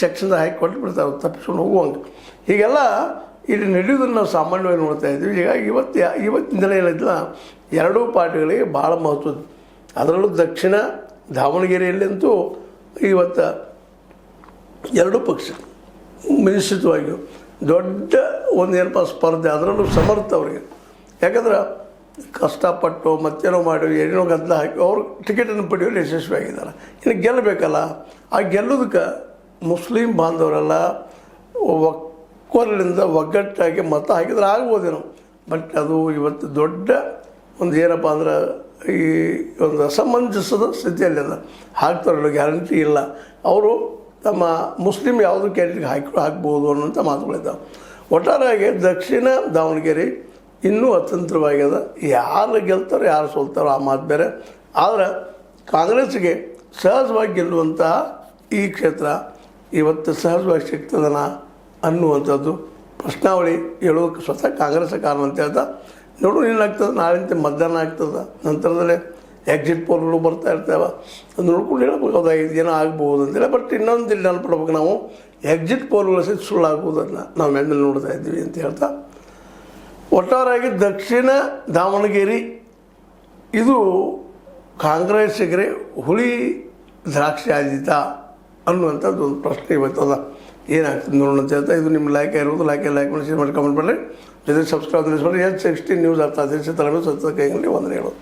ಸೆಕ್ಷನ್ದಾಗ ಹಾಕಿ ಕೊಟ್ಟು ಬಿಡ್ತಾರೆ ತಪ್ಪಿಸ್ಕೊಂಡು ಹೋಗುವಂಗೆ. ಹೀಗೆಲ್ಲ ಇಲ್ಲಿ ನಡೆಯೋದನ್ನು ನಾವು ಸಾಮಾನ್ಯವಾಗಿ ನೋಡ್ತಾ ಇದ್ವಿ. ಹೀಗಾಗಿ ಇವತ್ತಿನ ದಿನ ಏನಿಲ್ಲ, ಎರಡೂ ಪಾರ್ಟಿಗಳಿಗೆ ಭಾಳ ಮಹತ್ವದ, ಅದರಲ್ಲೂ ದಕ್ಷಿಣ ದಾವಣಗೆರೆಯಲ್ಲಂತೂ ಇವತ್ತು ಎರಡೂ ಪಕ್ಷ ನಿಶ್ಚಿತವಾಗಿಯೂ ದೊಡ್ಡ ಏನಪ್ಪ ಸ್ಪರ್ಧೆ, ಅದರಲ್ಲೂ ಸಮರ್ಥ ಅವರಿಗೆ. ಯಾಕಂದ್ರೆ ಕಷ್ಟಪಟ್ಟು ಮತ್ತೇನೋ ಮಾಡಿ ಏನೇನೋ ಗದ್ದಲ ಹಾಕಿ ಅವರು ಟಿಕೆಟನ್ನು ಪಡೆಯೋರು ಯಶಸ್ವಿಯಾಗಿದ್ದಾರೆ. ಇನ್ನು ಗೆಲ್ಲಬೇಕಲ್ಲ, ಆ ಗೆಲ್ಲೋದಕ್ಕೆ ಮುಸ್ಲಿಂ ಬಾಂಧವರೆಲ್ಲ ಒಕ್ಕೊರಲಿಂದ ಒಗ್ಗಟ್ಟಾಗಿ ಮತ ಹಾಕಿದ್ರೆ ಆಗ್ಬೋದೇನೋ. ಬಟ್ ಅದು ಇವತ್ತು ದೊಡ್ಡ ಒಂದು ಏನಪ್ಪ ಅಂದ್ರೆ ಈ ಒಂದು ಅಸಮಂಜಸದ ಸ್ಥಿತಿಯಲ್ಲಿಲ್ಲ. ಹಾಕ್ತಾರಲ್ಲ, ಗ್ಯಾರಂಟಿ ಇಲ್ಲ. ಅವರು ತಮ್ಮ ಮುಸ್ಲಿಂ ಯಾವುದೋ ಕ್ಯಾಂಡಿಡೇಟ್ಗೆ ಹಾಕ್ಬೋದು ಅನ್ನೋಂಥ ಮಾತುಗಳಿದ್ದಾವೆ. ಒಟ್ಟಾರೆಯಾಗಿ ದಕ್ಷಿಣ ದಾವಣಗೆರೆ ಇನ್ನೂ ಅತಂತ್ರವಾಗ್ಯದ. ಯಾರು ಗೆಲ್ತಾರೋ ಯಾರು ಸೋಲ್ತಾರೋ ಆ ಮಾತು ಬೇರೆ. ಆದರೆ ಕಾಂಗ್ರೆಸ್ಗೆ ಸಹಜವಾಗಿ ಗೆಲ್ಲುವಂತಹ ಈ ಕ್ಷೇತ್ರ ಇವತ್ತು ಸಹಜವಾಗಿ ಸಿಗ್ತದನ ಅನ್ನುವಂಥದ್ದು ಪ್ರಶ್ನಾವಳಿ ಹೇಳೋದಕ್ಕೆ ಸ್ವತಃ ಕಾಂಗ್ರೆಸ್ ಕಾರಣ ಅಂತ ಹೇಳ್ತಾ ನೋಡು ಏನಾಗ್ತದೆ. ನಾಳಿಂದ ಮತದಾನ ಆಗ್ತದೆ, ನಂತರದಲ್ಲೇ ಎಕ್ಸಿಟ್ ಪೋಲ್ಗಳು ಬರ್ತಾ ಇರ್ತೇವೆ. ಅದು ನೋಡ್ಕೊಂಡು ಹೇಳ್ಬೋದು ಏನೋ ಆಗ್ಬೋದು ಅಂತೇಳಿ. ಬಟ್ ಇನ್ನೊಂದು ಇಲ್ಲಿ ನೆನಪಿಡ್ಬೇಕು ನಾವು, ಎಕ್ಸಿಟ್ ಪೋಲ್ಗಳು ಸಹಿತ ಸುಳ್ಳಾಗುವುದನ್ನು ನಾವು ಮೇಲೆ ನೋಡ್ತಾ ಇದ್ದೀವಿ ಅಂತ ಹೇಳ್ತಾ, ಒಟ್ಟಾರೆಯಾಗಿ ದಕ್ಷಿಣ ದಾವಣಗೆರೆ ಇದು ಕಾಂಗ್ರೆಸ್ಸಿಗರೆ ಹುಳಿ ದ್ರಾಕ್ಷಿ ಆದಿತ ಅನ್ನುವಂಥದ್ದು ಒಂದು ಪ್ರಶ್ನೆ ಇವತ್ತದ. ಏನಾಗ್ತದೆ ನೋಡೋಣ ಅಂತ ಹೇಳ್ತಾ, ಇದು ನಿಮ್ಮ ಲೈಕ್ ಇರೋದು ಲೈಕ್ ಮಾಡಿ ಶೇರ್ ಮಾಡಿ ಕಮೆಂಟ್ ಮಾಡಿರಿ. ಜೊತೆಗೆ ಸಬ್ಸ್ಕ್ರೈಬ್ ಮಾಡಿ. S16 ನ್ಯೂಸ್ ಅರ್ಥ ದೇಶ ತರಬೇಕು ಸತ್ತ ಕೈಗಳಲ್ಲಿ ವಂದನೆಗಳು.